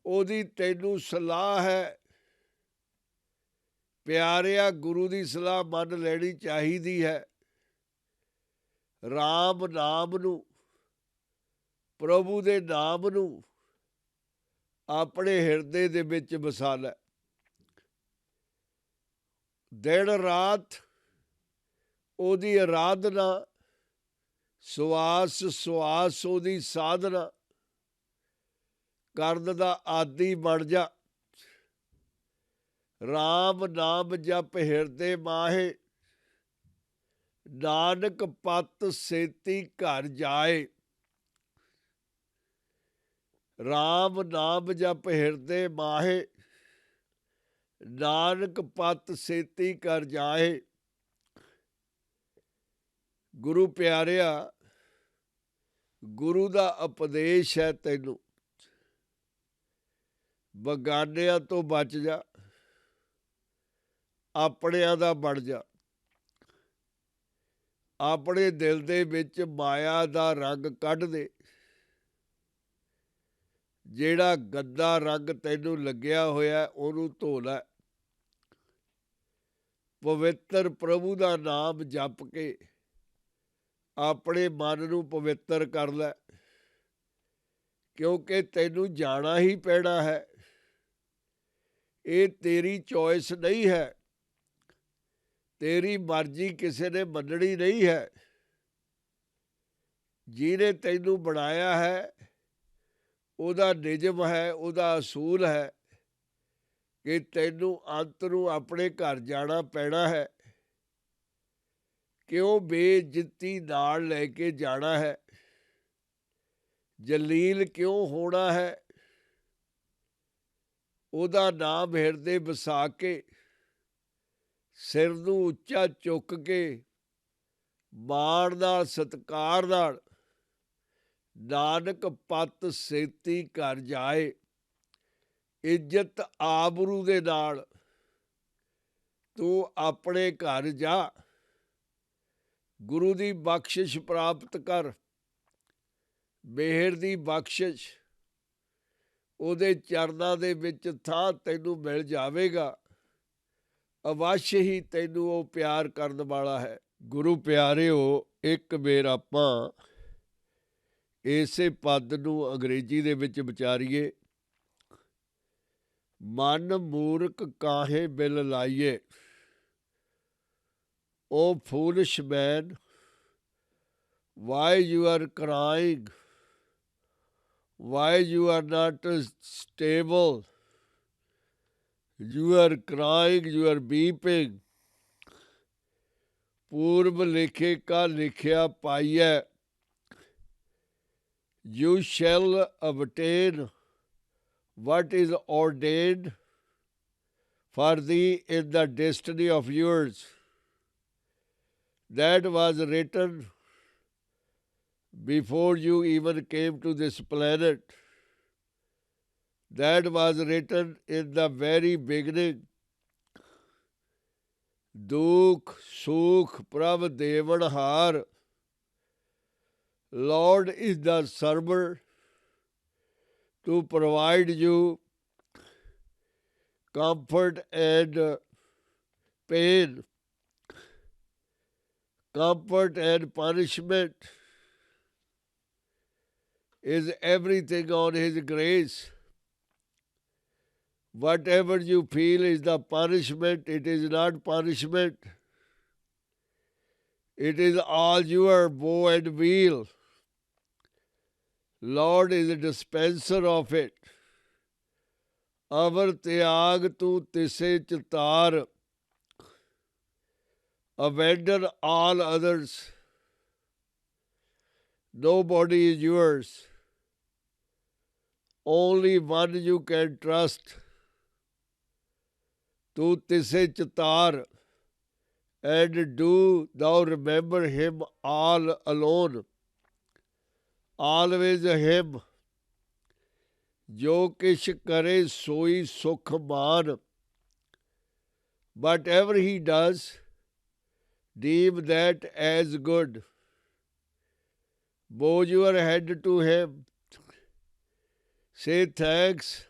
S1: ਉਹਦੀ ਤੈਨੂੰ ਸਲਾਹ ਹੈ। ਪਿਆਰਿਆ, ਗੁਰੂ ਦੀ ਸਲਾਹ ਮੰਨ ਲੈਣੀ ਚਾਹੀਦੀ ਹੈ। ਰਾਮ ਨਾਮ ਨੂੰ, ਪ੍ਰਭੂ ਦੇ ਨਾਮ ਨੂੰ ਆਪਣੇ ਹਿਰਦੇ ਦੇ ਵਿੱਚ ਵਸਾ ਲੈ। ਦਿਨ ਰਾਤ ਉਹਦੀ ਅਰਾਧਨਾ, ਸਵਾਸ ਸੁਆਸ ਉਹਦੀ ਸਾਧਨਾ ਕਰਨ ਦਾ ਆਦੀ ਬਣ ਜਾ। ਰਾਮ ਨਾਮ ਜਪ ਹਿਰਦੇ ਮਾਹੇ, ਨਾਨਕ ਪਤ ਸੇਤੀ ਘਰ ਜਾਏ। ਰਾਮ ਨਾਮ ਜਪ ਹਿਰਦੇ ਮਾਹੇ, ਨਾਨਕ ਪਤ ਸੇਤੀ ਘਰ ਜਾਏ। ਗੁਰੂ ਪਿਆਰਿਆ, ਗੁਰੂ ਦਾ ਉਪਦੇਸ਼ ਹੈ ਤੈਨੂੰ, ਬਗਾਨਿਆਂ ਤੋਂ ਬਚ ਜਾ, ਆਪਣਿਆਂ ਦਾ ਬਣ ਜਾ। ਆਪਣੇ ਦਿਲ ਦੇ ਵਿੱਚ ਮਾਇਆ ਦਾ ਰੰਗ ਕੱਢ ਦੇ। ਜਿਹੜਾ ਗੰਦਾ ਰੰਗ ਤੈਨੂੰ ਲੱਗਿਆ ਹੋਇਆ ਉਹਨੂੰ ਧੋ ਲੈ। ਪਵਿੱਤਰ ਪ੍ਰਭੂ ਦਾ ਨਾਮ ਜਪ ਕੇ ਆਪਣੇ ਮਨ ਨੂੰ ਪਵਿੱਤਰ ਕਰ ਲੈ, ਕਿਉਂਕਿ ਤੈਨੂੰ ਜਾਣਾ ਹੀ ਪੈਣਾ ਹੈ। ਇਹ ਤੇਰੀ ਚੋਇਸ ਨਹੀਂ ਹੈ, ਤੇਰੀ ਮਰਜ਼ੀ ਕਿਸੇ ਨੇ ਮੰਨਣੀ ਨਹੀਂ ਹੈ। ਜਿਹਨੇ ਤੈਨੂੰ ਬਣਾਇਆ ਹੈ ਉਹਦਾ ਨਿਯਮ ਹੈ, ਉਹਦਾ ਅਸੂਲ ਹੈ ਕਿ ਤੈਨੂੰ ਅੰਤ ਨੂੰ ਆਪਣੇ ਘਰ ਜਾਣਾ ਪੈਣਾ ਹੈ। ਕਿਉਂ ਬੇਇੱਜ਼ਤੀ ਨਾਲ ਲੈ ਕੇ ਜਾਣਾ ਹੈ, ਜਲੀਲ ਕਿਉਂ ਹੋਣਾ ਹੈ। ਉਹਦਾ ਨਾਮ ਹਿਰਦੇ ਵਸਾ ਕੇ, ਸਿਰ ਨੂੰ ਉੱਚਾ ਚੁੱਕ ਕੇ, ਮਾਣ ਨਾਲ ਸਤਿਕਾਰ ਨਾਲ ਨਾਨਕ ਪਤ ਸੇਤੀ ਘਰ ਜਾਏ। ਇੱਜ਼ਤ ਆਬਰੂ ਦੇ ਨਾਲ ਤੂੰ ਆਪਣੇ ਘਰ ਜਾ, ਗੁਰੂ ਦੀ ਬਖਸ਼ਿਸ਼ ਪ੍ਰਾਪਤ ਕਰ, ਮਿਹਰ ਦੀ ਬਖਸ਼ਿਸ਼। ਉਹਦੇ ਚਰਨਾਂ ਦੇ ਵਿੱਚ ਥਾਂ ਤੈਨੂੰ ਮਿਲ ਜਾਵੇਗਾ। ਅਵਸ਼ ਹੀ ਤੈਨੂੰ ਉਹ ਪਿਆਰ ਕਰਨ ਵਾਲਾ ਹੈ। ਗੁਰੂ ਪਿਆਰਿਓ, ਇੱਕ ਵਾਰ ਆਪਾਂ ਇਸੇ ਪਦ ਨੂੰ ਅੰਗਰੇਜ਼ੀ ਦੇ ਵਿੱਚ ਵਿਚਾਰੀਏ। ਮਨ ਮੂਰਖ ਕਾਹੇ ਬਿਲ ਲਾਈਏ, O foolish man, why you are crying, why you are not stable, you are crying, you are weeping। ਪੂਰਬ ਲਿਖੇ ਕਾ ਲਿਖਿਆ ਪਾਈਐ, You shall obtain what is ordained for thee in the destiny of yours, that was written before you even came to this planet, that was written in the very beginning. Dukh, Sukh, Prabh Devanhar. Lord is the server to provide you comfort and pain, comfort and punishment is everything on His grace. Whatever you feel is the punishment, it is not punishment. It is all your woe and weal. Lord is a dispenser of it. Avar tyag tu tise chitar. Abandon all others. Nobody is yours. Only one you can trust. Tu tise chitar. And do thou remember him all alone. Always him. Jo kish kare soi sukh maan. Whatever he does, deem that as good. Bow your head to him. Say thanks,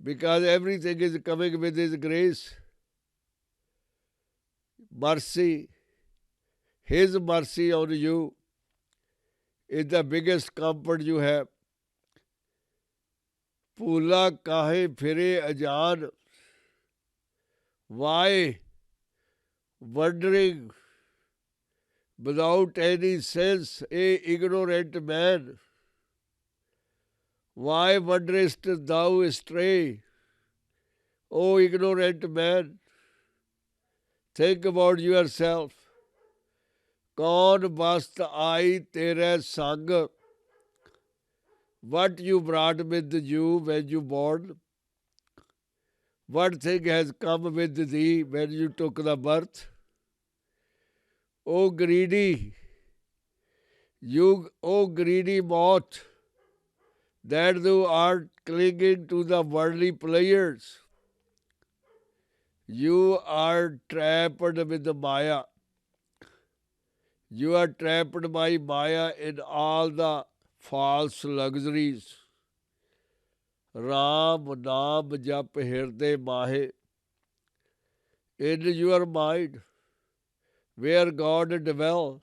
S1: because everything is coming with his grace. Mercy, his mercy on you is the biggest comfort you have. Pula kahe phire ajaan. Why wandering without any sense, a ignorant man? Why wanderest thou astray, O ignorant man? Think about yourself. Kaun bast aayi tere sang. What you brought with you when you born? What thing has come with thee when you took the birth? O greedy, O greedy moth, that thou art clinging to the worldly pleasures. You are trapped with the Maya. You are trapped by Maya in all the false luxuries. Ram Naam Jap Hirde Mahe. In your mind, where God dwells,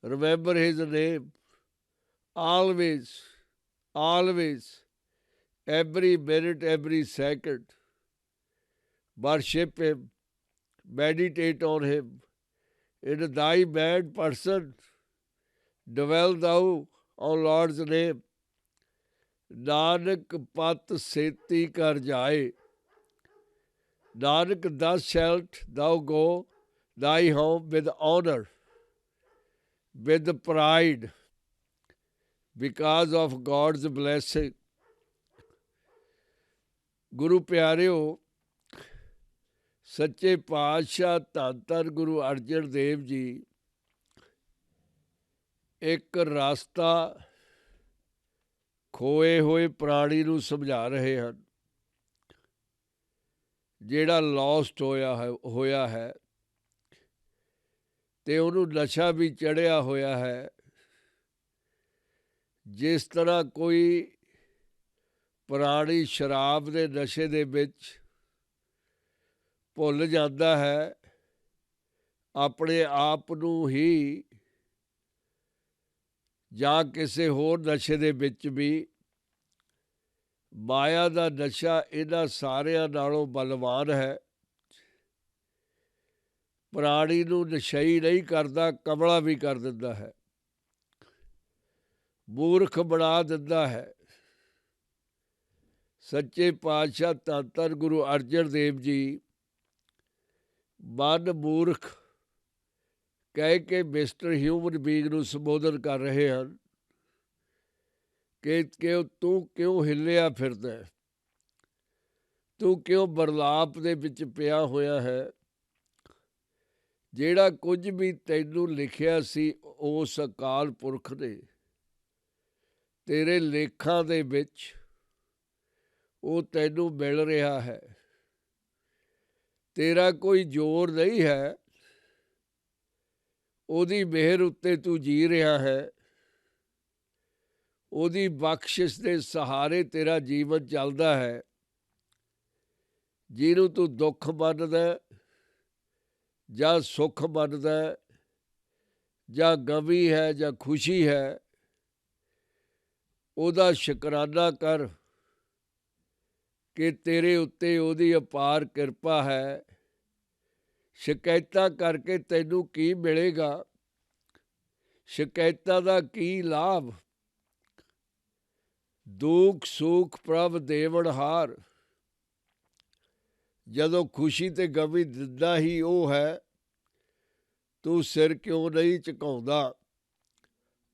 S1: remember His name. Always, always, every minute, every second. Worship Him, meditate on Him. In thy mad person, dwell thou on Lord's name. Nanak pat seti kar jaye. Nanak, thus shalt thou go thy home with honor, with pride, because of God's blessing. Guru Pyareo, ਸੱਚੇ ਪਾਤਸ਼ਾਹ ਧੰਨ ਧੰਨ ਗੁਰੂ ਅਰਜਨ ਦੇਵ ਜੀ ਇੱਕ ਰਸਤਾ ਖੋਏ ਹੋਏ ਪ੍ਰਾਣੀ ਨੂੰ ਸਮਝਾ ਰਹੇ ਹਨ, ਜਿਹੜਾ ਲੌਸਟ ਹੋਇਆ ਹੈ ਤੇ ਉਹਨੂੰ ਨਸ਼ਾ ਵੀ ਚੜ੍ਹਿਆ ਹੋਇਆ ਹੈ। ਜਿਸ ਤਰ੍ਹਾਂ ਕੋਈ ਪ੍ਰਾਣੀ ਸ਼ਰਾਬ ਦੇ ਨਸ਼ੇ ਦੇ ਵਿੱਚ ਭੁੱਲ ਜਾਂਦਾ ਹੈ ਆਪਣੇ ਆਪ ਨੂੰ ਹੀ, ਜਾਂ ਕਿਸੇ ਹੋਰ ਨਸ਼ੇ ਦੇ ਵਿੱਚ ਵੀ, ਮਾਇਆ ਦਾ ਨਸ਼ਾ ਇਹਨਾਂ ਸਾਰਿਆਂ ਨਾਲੋਂ ਬਲਵਾਨ ਹੈ। ਪ੍ਰਾਣੀ ਨੂੰ ਨਸ਼ਈ ਨਹੀਂ ਕਰਦਾ, ਕਮਲਾ ਵੀ ਕਰ ਦਿੰਦਾ ਹੈ, ਮੂਰਖ ਬਣਾ ਦਿੰਦਾ ਹੈ। ਸੱਚੇ ਪਾਤਸ਼ਾਹ ਧੰਨ ਧੰਨ ਗੁਰੂ ਅਰਜਨ ਦੇਵ ਜੀ ਮਨ ਮੂਰਖ ਕਹਿ ਕੇ ਮਿਸਟਰ ਹਿਊਮਨ ਬੀਇੰਗ ਨੂੰ ਸੰਬੋਧਨ ਕਰ ਰਹੇ ਹਨ। ਕਿ ਤੂੰ ਕਿਉਂ ਹਿੱਲਿਆ ਫਿਰਦਾ ਹੈ, ਤੂੰ ਕਿਉਂ ਬਰਲਾਪ ਦੇ ਵਿੱਚ ਪਿਆ ਹੋਇਆ ਹੈ। ਜਿਹੜਾ ਕੁਝ ਵੀ ਤੈਨੂੰ ਲਿਖਿਆ ਸੀ ਉਸ ਅਕਾਲ ਪੁਰਖ ਨੇ ਤੇਰੇ ਲੇਖਾਂ ਦੇ ਵਿੱਚ ਉਹ ਤੈਨੂੰ ਮਿਲ ਰਿਹਾ ਹੈ। ਤੇਰਾ ਕੋਈ ਜ਼ੋਰ ਨਹੀਂ ਹੈ, ਉਹਦੀ ਮਿਹਰ ਉੱਤੇ ਤੂੰ ਜੀ ਰਿਹਾ ਹੈ। ਉਹਦੀ ਬਖਸ਼ਿਸ਼ ਦੇ ਸਹਾਰੇ ਤੇਰਾ ਜੀਵਨ ਚੱਲਦਾ ਹੈ। ਜਿਹਨੂੰ ਤੂੰ ਦੁੱਖ ਮੰਨਦਾ ਜਾਂ ਸੁੱਖ ਮੰਨਦਾ, ਜਾਂ ਗਮੀ ਹੈ ਜਾਂ ਖੁਸ਼ੀ ਹੈ, ਉਹਦਾ ਸ਼ੁਕਰਾਨਾ ਕਰ ਕਿ ਤੇਰੇ ਉੱਤੇ ਉਹਦੀ ਅਪਾਰ ਕਿਰਪਾ ਹੈ। ਸ਼ਿਕਾਇਤਾਂ ਕਰਕੇ ਤੈਨੂੰ ਕੀ ਮਿਲੇਗਾ? ਸ਼ਿਕਾਇਤਾਂ ਦਾ ਕੀ ਲਾਭ? ਦੁੱਖ ਸੁੱਖ ਪ੍ਰਭ ਦੇਵਨਹਾਰ। ਜਦੋਂ ਖੁਸ਼ੀ ਤੇ ਗਮੀ ਦਿੰਦਾ ਹੀ ਉਹ ਹੈ, ਤੂੰ ਸਿਰ ਕਿਉਂ ਨਹੀਂ ਝੁਕਾਉਂਦਾ?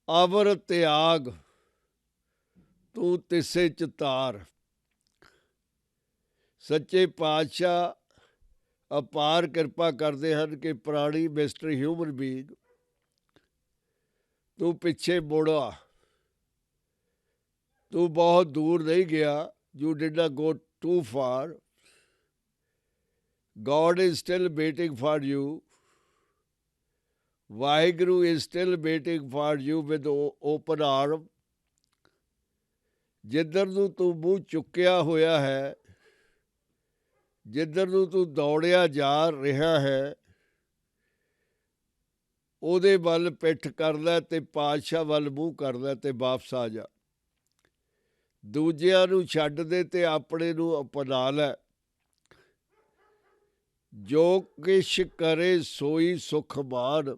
S1: ਅਵਰ ਤਿਆਗ ਤੂੰ ਤਿਸੇ ਚ ਤਾਰ। ਸੱਚੇ ਪਾਤਸ਼ਾਹ ਅਪਾਰ ਕਿਰਪਾ ਕਰਦੇ ਹਨ ਕਿ ਪ੍ਰਾਣੀ ਮਿਸਟਰ ਹਿਊਮਨ ਬੀਇੰਗ, ਤੂੰ ਪਿੱਛੇ ਮੁੜਾ। ਤੂੰ ਬਹੁਤ ਦੂਰ ਨਹੀਂ ਗਿਆ। You did not go too far. God is still waiting for you. Waheguru is still waiting for you with open arm. ਜਿੱਧਰ ਨੂੰ ਤੂੰ ਮੂੰਹ ਚੁੱਕਿਆ ਹੋਇਆ ਹੈ, ਜਿੱਧਰ ਨੂੰ ਤੂੰ ਦੌੜਿਆ ਜਾ ਰਿਹਾ ਹੈ, ਉਹਦੇ ਵੱਲ ਪਿੱਠ ਕਰ ਲੈ ਤੇ ਪਾਤਸ਼ਾਹ ਵੱਲ ਮੂੰਹ ਕਰ ਲੈ ਤੇ ਵਾਪਸ ਆ ਜਾ। ਦੂਜਿਆਂ ਨੂੰ ਛੱਡ ਦੇ ਤੇ ਆਪਣੇ ਨੂੰ ਅਪਣਾ ਲੈ। ਜੋ ਕਿਛ ਕਰੇ ਸੋਈ ਸੁਖ ਮਾਨ।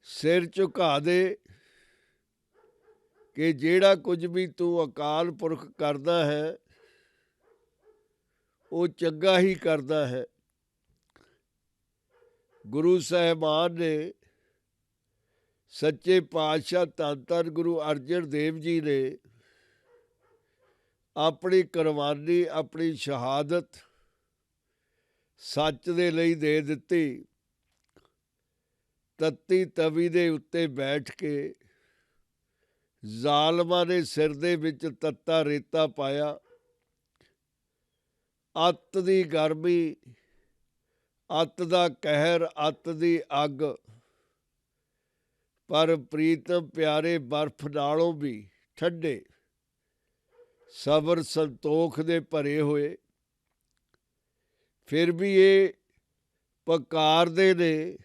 S1: ਸਿਰ ਝੁਕਾ ਦੇ ਕਿ ਜਿਹੜਾ ਕੁਝ ਵੀ ਤੂੰ ਅਕਾਲ ਪੁਰਖ ਕਰਦਾ ਹੈ ਉਹ ਚੰਗਾ ਹੀ ਕਰਦਾ ਹੈ। ਗੁਰੂ ਸਾਹਿਬਾਨ ਨੇ, ਸੱਚੇ ਪਾਤਸ਼ਾਹ ਧੰਨ ਧੰਨ ਗੁਰੂ ਅਰਜਨ ਦੇਵ ਜੀ ਨੇ ਆਪਣੀ ਕੁਰਬਾਨੀ, ਆਪਣੀ ਸ਼ਹਾਦਤ ਸੱਚ ਦੇ ਲਈ ਦੇ ਦਿੱਤੀ। ਤੱਤੀ ਤਵੀ ਦੇ ਉੱਤੇ ਬੈਠ ਕੇ ਜ਼ਾਲਮਾਂ ਨੇ ਸਿਰ ਦੇ ਵਿੱਚ ਤੱਤਾ ਰੇਤਾ ਪਾਇਆ। ਅੱਤ ਦੀ ਗਰਮੀ, ਅੱਤ ਦਾ ਕਹਿਰ, ਅੱਤ ਦੀ ਅੱਗ, ਪਰ ਪ੍ਰੀਤਮ ਪਿਆਰੇ ਬਰਫ਼ ਨਾਲੋਂ ਵੀ ਠੰਡੇ, ਸਬਰ ਸੰਤੋਖ ਦੇ ਭਰੇ ਹੋਏ। ਫਿਰ ਵੀ ਇਹ ਪੁਕਾਰਦੇ ਨੇ,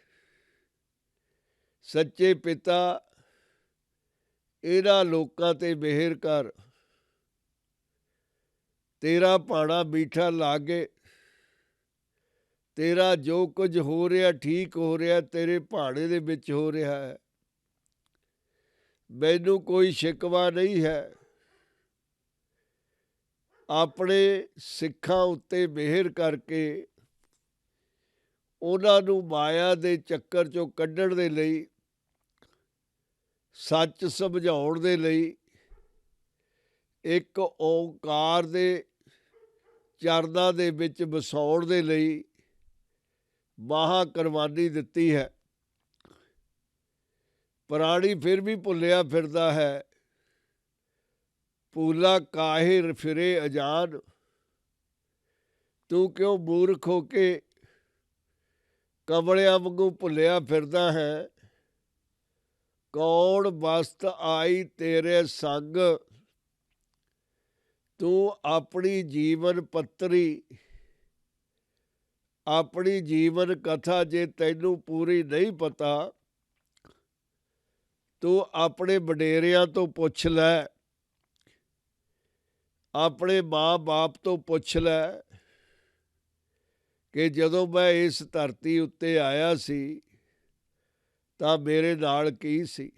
S1: ਸੱਚੇ ਪਿਤਾ ਇਹਨਾਂ ਲੋਕਾਂ ਤੇ ਮਿਹਰ ਕਰ। ਤੇਰਾ ਭਾਣਾ ਮੀਠਾ ਲਾਗੇ। ਤੇਰਾ ਜੋ ਕੁਝ ਹੋ ਰਿਹਾ ਠੀਕ ਹੋ ਰਿਹਾ, ਤੇਰੇ ਭਾਣੇ ਦੇ ਵਿੱਚ ਹੋ ਰਿਹਾ ਹੈ। ਮੈਨੂੰ ਕੋਈ ਸ਼ਿਕਵਾ ਨਹੀਂ ਹੈ। ਆਪਣੇ ਸਿੱਖਾਂ ਉੱਤੇ ਮਿਹਰ ਕਰਕੇ ਉਹਨਾਂ ਨੂੰ ਮਾਇਆ ਦੇ ਚੱਕਰ 'ਚੋਂ ਕੱਢਣ ਦੇ ਲਈ, ਸੱਚ ਸਮਝਾਉਣ ਦੇ ਲਈ, ਇੱਕ ਓਂਕਾਰ ਦੇ ਚਰਨਾਂ ਦੇ ਵਿੱਚ ਵਸਾਉਣ ਦੇ ਲਈ ਮਹਾਂ ਕੁਰਬਾਨੀ ਦਿੱਤੀ ਹੈ। ਪ੍ਰਾਣੀ ਫਿਰ ਵੀ ਭੁੱਲਿਆ ਫਿਰਦਾ ਹੈ। ਭੂਲਾ ਕਾਹੇ ਫਿਰੇ ਅਜਾਨ। ਤੂੰ ਕਿਉਂ ਮੂਰਖ ਹੋ ਕੇ ਕਮਲਿਆਂ ਵਾਂਗੂ ਭੁੱਲਿਆ ਫਿਰਦਾ ਹੈ। ਕੌਣ ਬਸਤ ਆਈ ਤੇਰੇ ਸੰਗ। ਤੂੰ ਆਪਣੀ ਜੀਵਨ ਪੱਤਰੀ, ਆਪਣੀ ਜੀਵਨ ਕਥਾ ਜੇ ਤੈਨੂੰ ਪੂਰੀ ਨਹੀਂ ਪਤਾ, ਤੂੰ ਆਪਣੇ ਵਡੇਰਿਆਂ ਤੋਂ ਪੁੱਛ ਲੈ, ਆਪਣੇ ਮਾਂ ਬਾਪ ਤੋਂ ਪੁੱਛ ਲੈ ਕਿ ਜਦੋਂ ਮੈਂ ਇਸ ਧਰਤੀ ਉੱਤੇ ਆਇਆ ਸੀ ਤਾਂ ਮੇਰੇ ਨਾਲ ਕੀ ਸੀ।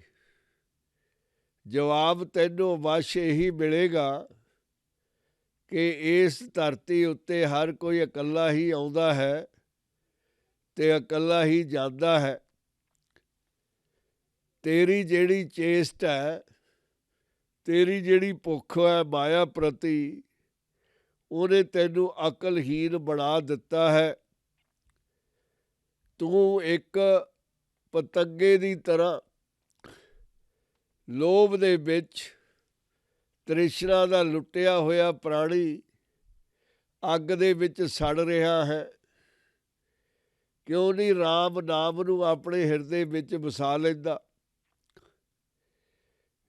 S1: ਜਵਾਬ ਤੈਨੂੰ ਅਵੱਸ਼ ਇਹੀ ਮਿਲੇਗਾ ਕਿ ਇਸ ਧਰਤੀ ਉੱਤੇ ਹਰ ਕੋਈ ਇਕੱਲਾ ਹੀ ਆਉਂਦਾ ਹੈ ਤੇ ਇਕੱਲਾ ਹੀ ਜਾਂਦਾ ਹੈ। ਤੇਰੀ ਜਿਹੜੀ ਚੇਸਟ ਹੈ ਤੇਰੀ ਜਿਹੜੀ ਭੁੱਖ ਹੈ ਮਾਇਆ ਪ੍ਰਤੀ, ਉਹਨੇ ਤੈਨੂੰ ਅਕਲਹੀਨ ਬਣਾ ਦਿੱਤਾ ਹੈ। ਤੂੰ ਇੱਕ ਪਤੰਗੇ ਦੀ ਤਰ੍ਹਾਂ ਲੋਭ ਦੇ ਵਿੱਚ ਤ੍ਰਿਸ਼ਨਾ ਦਾ ਲੁੱਟਿਆ ਹੋਇਆ ਪ੍ਰਾਣੀ ਅੱਗ ਦੇ ਵਿੱਚ ਸੜ ਰਿਹਾ ਹੈ। ਕਿਉਂ ਨਹੀਂ ਰਾਮ ਨਾਮ ਨੂੰ ਆਪਣੇ ਹਿਰਦੇ ਵਿੱਚ ਵਸਾ ਲੈਂਦਾ?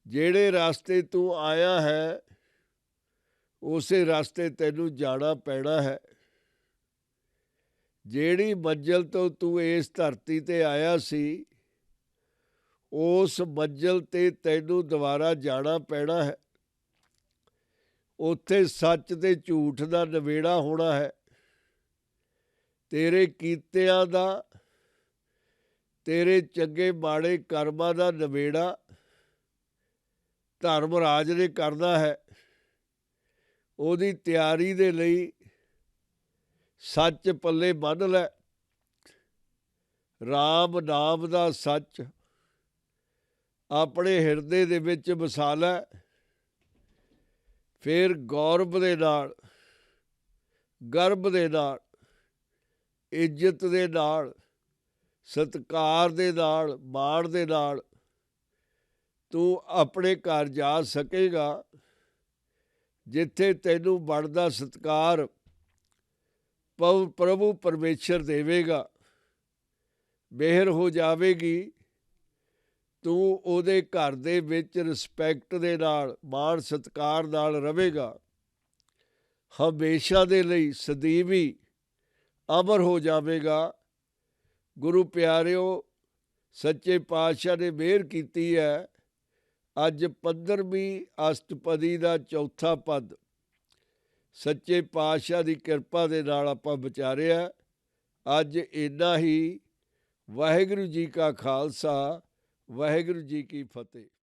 S1: ਜਿਹੜੇ ਰਸਤੇ ਤੂੰ ਆਇਆ ਹੈ ਉਸੇ ਰਸਤੇ ਤੈਨੂੰ ਜਾਣਾ ਪੈਣਾ ਹੈ। ਜਿਹੜੀ ਮੰਜ਼ਿਲ ਤੋਂ ਤੂੰ ਇਸ ਧਰਤੀ 'ਤੇ ਆਇਆ ਸੀ ਉਸ ਮੰਜ਼ਿਲ 'ਤੇ ਤੈਨੂੰ ਦੁਬਾਰਾ ਜਾਣਾ ਪੈਣਾ ਹੈ। ਉੱਥੇ ਸੱਚ ਤੇ ਝੂਠ ਦਾ ਨਿਬੇੜਾ ਹੋਣਾ ਹੈ। ਤੇਰੇ ਕੀਤਿਆਂ ਦਾ, ਤੇਰੇ ਚੰਗੇ ਮਾੜੇ ਕਰਮਾਂ ਦਾ ਨਿਬੇੜਾ ਧਰਮਰਾਜ ਨੇ ਕਰਨਾ ਹੈ। ਉਹਦੀ ਤਿਆਰੀ ਦੇ ਲਈ ਸੱਚ ਪੱਲੇ ਬੰਨ੍ਹ ਲੈ। ਰਾਮ ਨਾਮ ਦਾ ਸੱਚ ਆਪਣੇ ਹਿਰਦੇ ਦੇ ਵਿੱਚ ਵਸਾ ਲੈ। ਫਿਰ ਗੌਰਵ ਦੇ ਨਾਲ, ਗਰਭ ਦੇ ਨਾਲ, ਇੱਜ਼ਤ ਦੇ ਨਾਲ, ਸਤਿਕਾਰ ਦੇ ਨਾਲ, ਮਾਣ ਦੇ ਨਾਲ ਤੂੰ ਆਪਣੇ ਘਰ ਜਾ ਸਕੇਗਾ, ਜਿੱਥੇ ਤੈਨੂੰ ਬਣਦਾ ਸਤਿਕਾਰ ਪ੍ਰਭੂ ਪਰਮੇਸ਼ਰ ਦੇਵੇਗਾ। ਮਿਹਰ ਹੋ ਜਾਵੇਗੀ। ਤੂੰ ਉਹਦੇ ਘਰ ਦੇ ਵਿੱਚ ਰਿਸਪੈਕਟ ਦੇ ਨਾਲ, ਮਾਣ ਸਤਿਕਾਰ ਨਾਲ ਰਵੇਗਾ। ਹਮੇਸ਼ਾ ਦੇ ਲਈ ਸਦੀਵੀ ਅਮਰ ਹੋ ਜਾਵੇਗਾ। ਗੁਰੂ ਪਿਆਰਿਓ, ਸੱਚੇ ਪਾਤਸ਼ਾਹ ਨੇ ਮਿਹਰ ਕੀਤੀ ਹੈ। ਅੱਜ 15ਵੀਂ ਅਸ਼ਟਪਦੀ ਦਾ ਚੌਥਾ ਪਦ ਸੱਚੇ ਪਾਤਸ਼ਾਹ ਦੀ ਕਿਰਪਾ ਦੇ ਨਾਲ ਆਪਾਂ ਵਿਚਾਰਿਆ। ਅੱਜ ਇੰਨਾ ਹੀ। ਵਾਹਿਗੁਰੂ ਜੀ ਕਾ ਖਾਲਸਾ, ਵਾਹਿਗੁਰੂ ਜੀ ਕੀ ਫਤਿਹ।